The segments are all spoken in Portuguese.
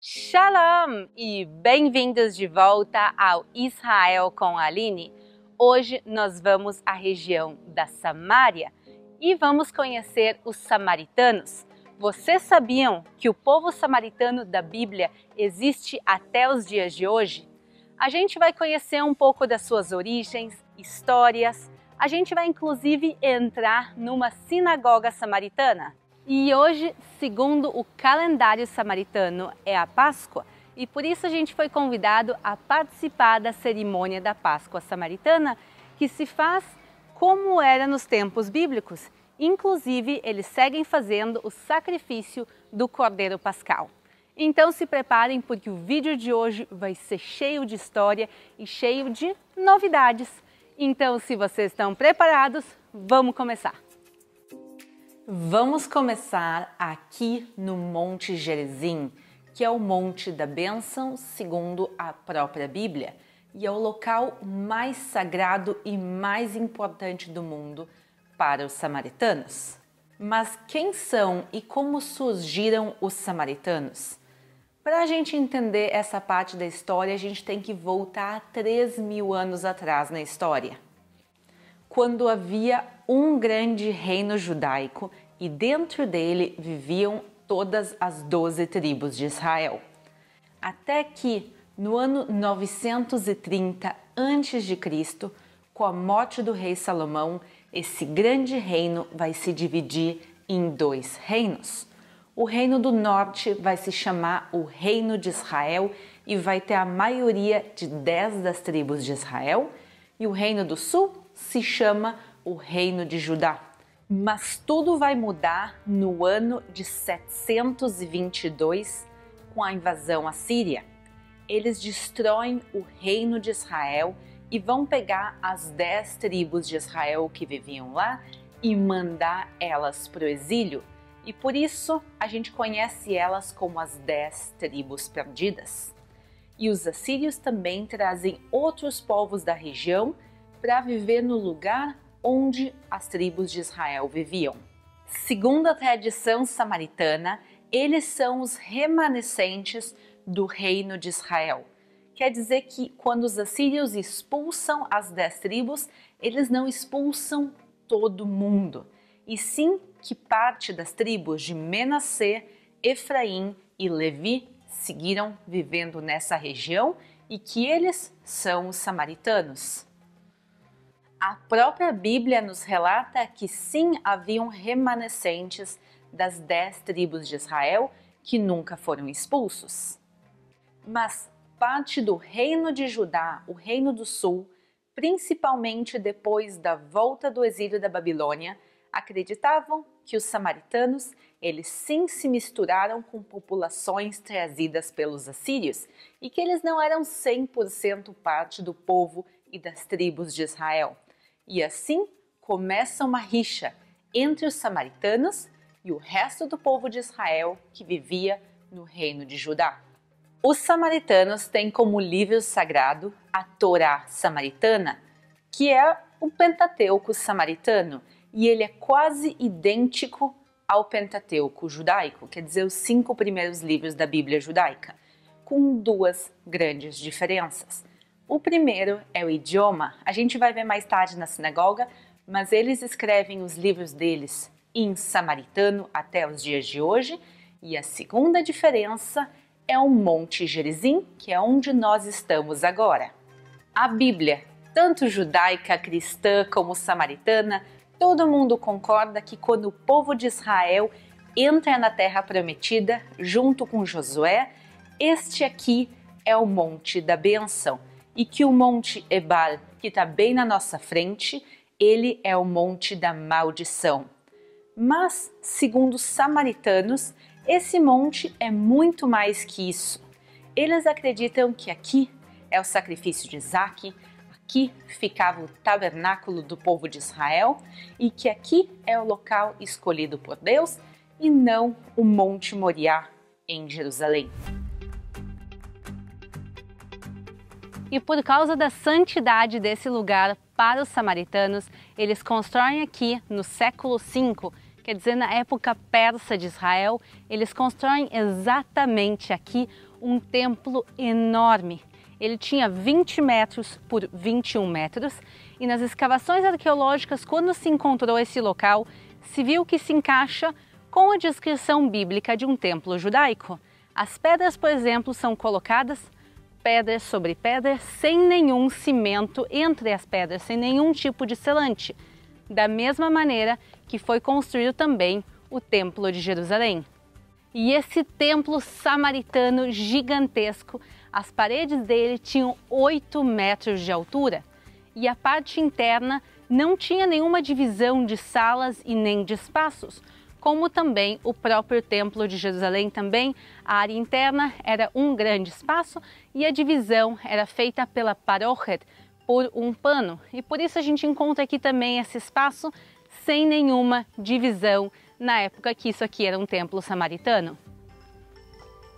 Shalom e bem-vindos de volta ao Israel com a Aline. Hoje nós vamos à região da Samária e vamos conhecer os samaritanos. Vocês sabiam que o povo samaritano da Bíblia existe até os dias de hoje? A gente vai conhecer um pouco das suas origens, histórias. A gente vai inclusive entrar numa sinagoga samaritana. E hoje, segundo o calendário samaritano, é a Páscoa e por isso a gente foi convidado a participar da cerimônia da Páscoa samaritana, que se faz como era nos tempos bíblicos. Inclusive, eles seguem fazendo o sacrifício do Cordeiro Pascal. Então se preparem porque o vídeo de hoje vai ser cheio de história e cheio de novidades. Então, se vocês estão preparados, vamos começar! Vamos começar aqui no Monte Gerizim, que é o Monte da Bênção, segundo a própria Bíblia, e é o local mais sagrado e mais importante do mundo para os samaritanos. Mas quem são e como surgiram os samaritanos? Para a gente entender essa parte da história, a gente tem que voltar 3.000 anos atrás na história, quando havia um grande reino judaico e dentro dele viviam todas as 12 tribos de Israel. Até que, no ano 930 a.C., com a morte do rei Salomão, esse grande reino vai se dividir em 2 reinos. O reino do norte vai se chamar o Reino de Israel e vai ter a maioria de 10 das tribos de Israel, e o reino do sul se chama o Reino de Judá. Mas tudo vai mudar no ano de 722 com a invasão assíria. Eles destroem o Reino de Israel e vão pegar as 10 tribos de Israel que viviam lá e mandar elas para o exílio. E por isso a gente conhece elas como as 10 tribos perdidas. E os assírios também trazem outros povos da região para viver no lugar onde as tribos de Israel viviam. Segundo a tradição samaritana, eles são os remanescentes do reino de Israel. Quer dizer que quando os assírios expulsam as 10 tribos, eles não expulsam todo mundo, e sim que parte das tribos de Menassê, Efraim e Levi seguiram vivendo nessa região e que eles são os samaritanos. A própria Bíblia nos relata que sim, haviam remanescentes das 10 tribos de Israel que nunca foram expulsos. Mas parte do reino de Judá, o reino do sul, principalmente depois da volta do exílio da Babilônia, acreditavam que os samaritanos, eles sim se misturaram com populações trazidas pelos assírios e que eles não eram 100% parte do povo e das tribos de Israel. E assim começa uma rixa entre os samaritanos e o resto do povo de Israel que vivia no reino de Judá. Os samaritanos têm como livro sagrado a Torá samaritana, que é o Pentateuco samaritano, e ele é quase idêntico ao Pentateuco judaico, quer dizer, os 5 primeiros livros da Bíblia judaica, com 2 grandes diferenças. O primeiro é o idioma, a gente vai ver mais tarde na sinagoga, mas eles escrevem os livros deles em samaritano até os dias de hoje, e a segunda diferença é o Monte Gerizim, que é onde nós estamos agora. A Bíblia, tanto judaica, cristã como samaritana, todo mundo concorda que quando o povo de Israel entra na Terra Prometida, junto com Josué, este aqui é o Monte da Bênção, e que o Monte Ebal, que está bem na nossa frente, ele é o Monte da Maldição. Mas, segundo os samaritanos, esse monte é muito mais que isso. Eles acreditam que aqui é o sacrifício de Isaac, aqui ficava o tabernáculo do povo de Israel e que aqui é o local escolhido por Deus e não o Monte Moriá em Jerusalém. E por causa da santidade desse lugar para os samaritanos, eles constroem aqui no século V, quer dizer, na época persa de Israel, eles constroem exatamente aqui um templo enorme. Ele tinha 20 metros por 21 metros e nas escavações arqueológicas, quando se encontrou esse local, se viu que se encaixa com a descrição bíblica de um templo judaico. As pedras, por exemplo, são colocadas pedra sobre pedra, sem nenhum cimento entre as pedras, sem nenhum tipo de selante, da mesma maneira que foi construído também o Templo de Jerusalém. E esse templo samaritano gigantesco, as paredes dele tinham 8 metros de altura e a parte interna não tinha nenhuma divisão de salas e nem de espaços, como também o próprio Templo de Jerusalém também, a área interna era um grande espaço e a divisão era feita pela parochet, por um pano. E por isso a gente encontra aqui também esse espaço sem nenhuma divisão na época que isso aqui era um templo samaritano.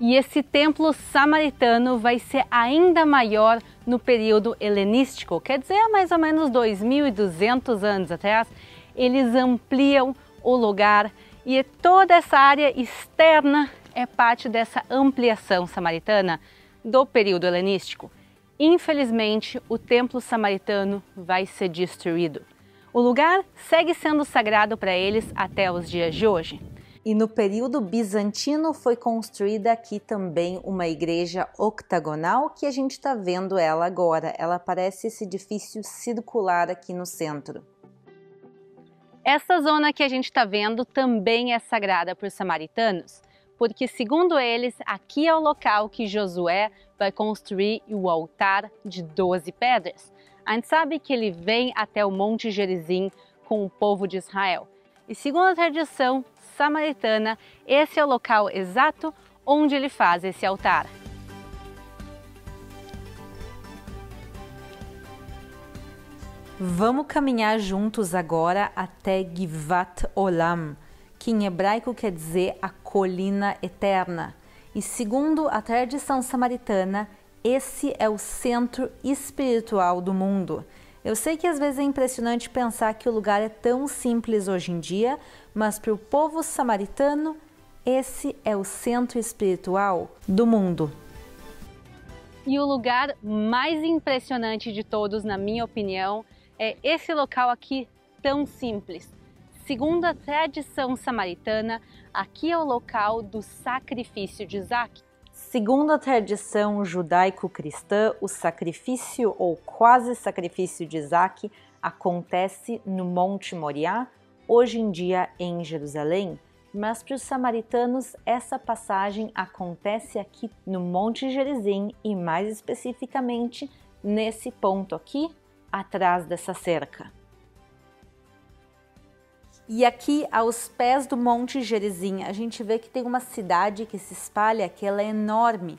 E esse templo samaritano vai ser ainda maior no período helenístico, quer dizer, há mais ou menos 2.200 anos atrás, eles ampliam o lugar e toda essa área externa é parte dessa ampliação samaritana do período helenístico. Infelizmente, o templo samaritano vai ser destruído. O lugar segue sendo sagrado para eles até os dias de hoje. E no período bizantino foi construída aqui também uma igreja octagonal, que a gente está vendo ela agora. Ela parece esse edifício circular aqui no centro. Essa zona que a gente está vendo também é sagrada para os samaritanos, porque segundo eles, aqui é o local que Josué vai construir o altar de 12 pedras. A gente sabe que ele vem até o Monte Gerizim com o povo de Israel. E segundo a tradição samaritana, esse é o local exato onde ele faz esse altar. Vamos caminhar juntos agora até Givat Olam, que em hebraico quer dizer a colina eterna. E segundo a tradição samaritana, esse é o centro espiritual do mundo. Eu sei que às vezes é impressionante pensar que o lugar é tão simples hoje em dia, mas para o povo samaritano, esse é o centro espiritual do mundo. E o lugar mais impressionante de todos, na minha opinião, é esse local aqui tão simples. Segundo a tradição samaritana, aqui é o local do sacrifício de Isaac. Segundo a tradição judaico-cristã, o sacrifício ou quase sacrifício de Isaac acontece no Monte Moriá, hoje em dia em Jerusalém, mas para os samaritanos essa passagem acontece aqui no Monte Gerizim e mais especificamente nesse ponto aqui, atrás dessa cerca. E aqui, aos pés do Monte Gerizim, a gente vê que tem uma cidade que se espalha, que ela é enorme.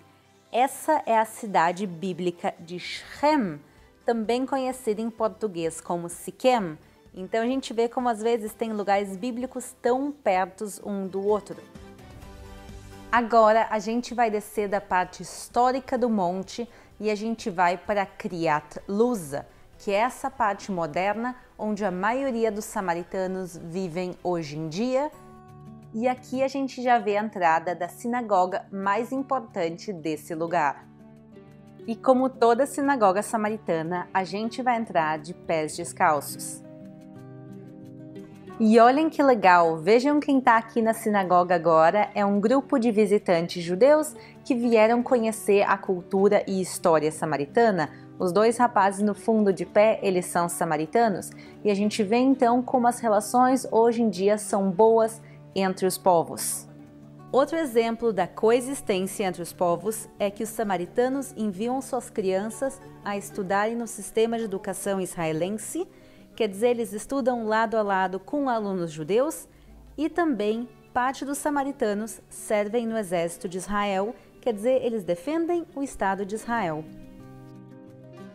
Essa é a cidade bíblica de Shem, também conhecida em português como Siquém. Então a gente vê como às vezes tem lugares bíblicos tão perto um do outro. Agora a gente vai descer da parte histórica do monte e a gente vai para Kriat Luza, que é essa parte moderna onde a maioria dos samaritanos vivem hoje em dia. E aqui a gente já vê a entrada da sinagoga mais importante desse lugar. E como toda sinagoga samaritana, a gente vai entrar de pés descalços. E olhem que legal, vejam quem está aqui na sinagoga agora, é um grupo de visitantes judeus que vieram conhecer a cultura e história samaritana. Os dois rapazes no fundo de pé, eles são samaritanos, e a gente vê então como as relações hoje em dia são boas entre os povos. Outro exemplo da coexistência entre os povos é que os samaritanos enviam suas crianças a estudarem no sistema de educação israelense, quer dizer, eles estudam lado a lado com alunos judeus, e também parte dos samaritanos servem no exército de Israel, quer dizer, eles defendem o Estado de Israel.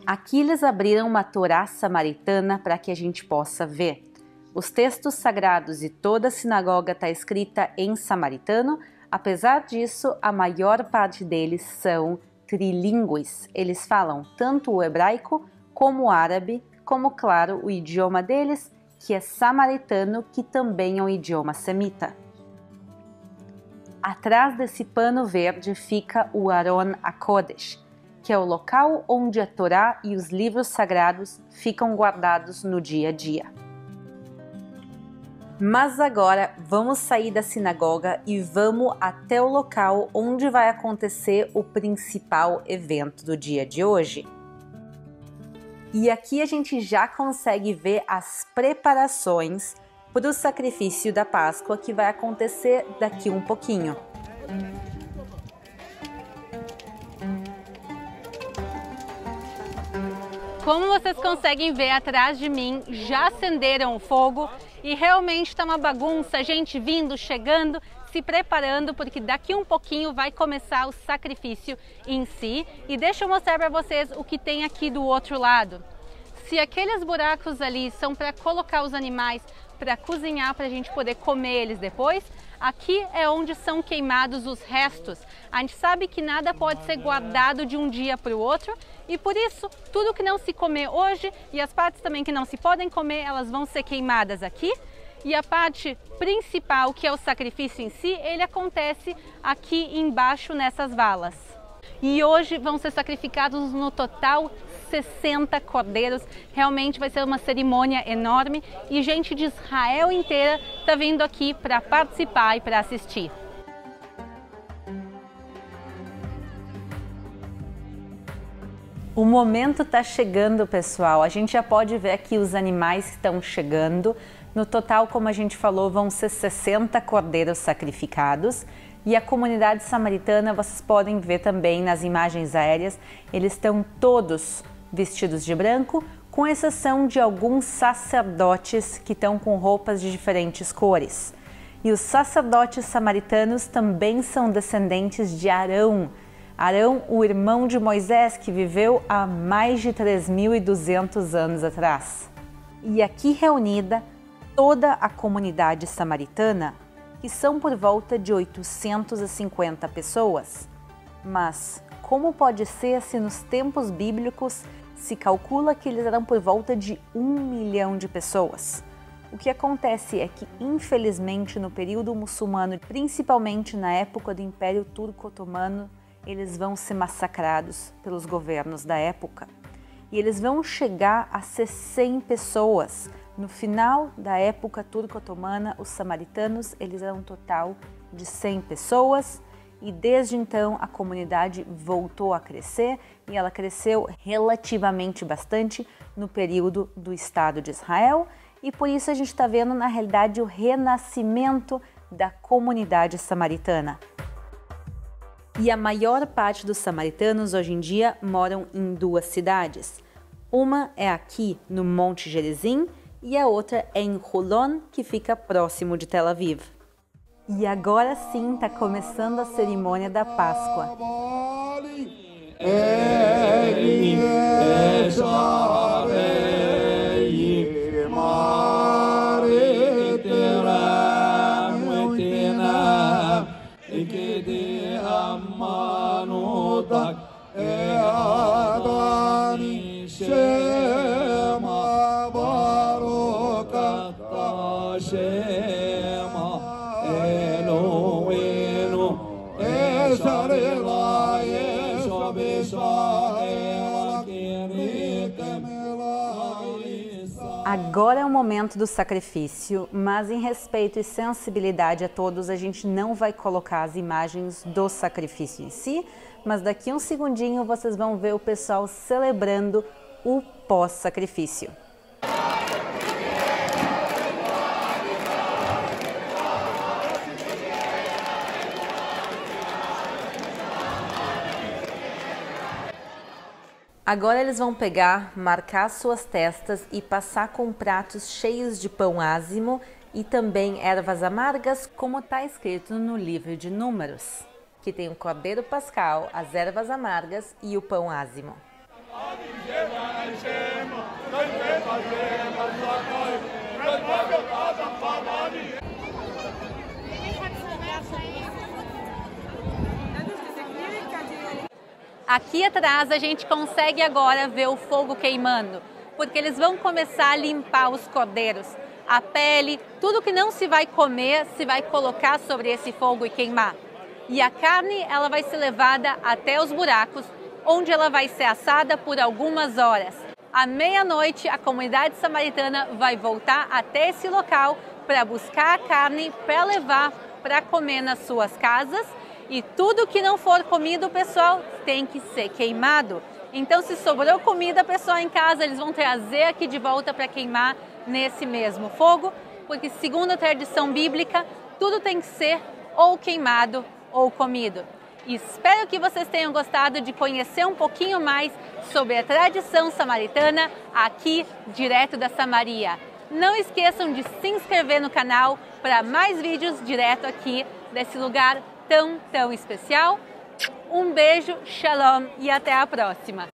Aqui eles abriram uma Torá samaritana para que a gente possa ver. Os textos sagrados e toda a sinagoga está escrita em samaritano, apesar disso, a maior parte deles são trilingües. Eles falam tanto o hebraico como o árabe, como, claro, o idioma deles, que é samaritano, que também é um idioma semita. atrás desse pano verde fica o Aron HaKodesh, que é o local onde a Torá e os livros sagrados ficam guardados no dia a dia. Mas agora vamos sair da sinagoga e vamos até o local onde vai acontecer o principal evento do dia de hoje. E aqui a gente já consegue ver as preparações para o sacrifício da Páscoa que vai acontecer daqui um pouquinho. Como vocês conseguem ver atrás de mim, já acenderam o fogo e realmente está uma bagunça, gente vindo, chegando, se preparando, porque daqui um pouquinho vai começar o sacrifício em si. E deixa eu mostrar para vocês o que tem aqui do outro lado. Se aqueles buracos ali são para colocar os animais para cozinhar, para a gente poder comer eles depois, aqui é onde são queimados os restos. A gente sabe que nada pode ser guardado de um dia para o outro e por isso tudo que não se comer hoje e as partes também que não se podem comer, elas vão ser queimadas aqui. E a parte principal, que é o sacrifício em si, ele acontece aqui embaixo nessas valas. E hoje vão ser sacrificados no total 60 cordeiros. Realmente vai ser uma cerimônia enorme e gente de Israel inteira está vindo aqui para participar e para assistir. O momento está chegando, pessoal. A gente já pode ver aqui os animais que estão chegando. No total, como a gente falou, vão ser 60 cordeiros sacrificados. E a comunidade samaritana, vocês podem ver também nas imagens aéreas, eles estão todos vestidos de branco, com exceção de alguns sacerdotes que estão com roupas de diferentes cores. E os sacerdotes samaritanos também são descendentes de Arão. Arão, o irmão de Moisés, que viveu há mais de 3.200 anos atrás. E aqui reunida toda a comunidade samaritana, que são por volta de 850 pessoas. Mas como pode ser se nos tempos bíblicos se calcula que eles eram por volta de 1 milhão de pessoas? O que acontece é que, infelizmente, no período muçulmano, principalmente na época do Império Turco-Otomano, eles vão ser massacrados pelos governos da época. E eles vão chegar a ser 100 pessoas. No final da época turco-otomana, os samaritanos eles eram um total de 100 pessoas e desde então a comunidade voltou a crescer e ela cresceu relativamente bastante no período do Estado de Israel e por isso a gente está vendo na realidade o renascimento da comunidade samaritana. E a maior parte dos samaritanos hoje em dia moram em 2 cidades. Uma é aqui no Monte Gerizim e a outra é em Holon, que fica próximo de Tel Aviv. E agora sim está começando a cerimônia da Páscoa. Agora é o momento do sacrifício, mas em respeito e sensibilidade a todos, a gente não vai colocar as imagens do sacrifício em si, mas daqui um segundinho vocês vão ver o pessoal celebrando o pós-sacrifício. Agora eles vão pegar, marcar suas testas e passar com pratos cheios de pão ázimo e também ervas amargas, como está escrito no livro de Números, que tem o cordeiro pascal, as ervas amargas e o pão ázimo. Aqui atrás a gente consegue agora ver o fogo queimando, porque eles vão começar a limpar os cordeiros, a pele, tudo que não se vai comer se vai colocar sobre esse fogo e queimar. e a carne ela vai ser levada até os buracos, onde ela vai ser assada por algumas horas. À meia-noite, a comunidade samaritana vai voltar até esse local para buscar a carne para levar para comer nas suas casas, e tudo que não for comido, pessoal, tem que ser queimado. Então, se sobrou comida, pessoal, em casa, eles vão trazer aqui de volta para queimar nesse mesmo fogo, porque segundo a tradição bíblica, tudo tem que ser ou queimado ou comido. Espero que vocês tenham gostado de conhecer um pouquinho mais sobre a tradição samaritana aqui direto da Samaria. Não esqueçam de se inscrever no canal para mais vídeos direto aqui desse lugar tão especial. Um beijo, shalom e até a próxima!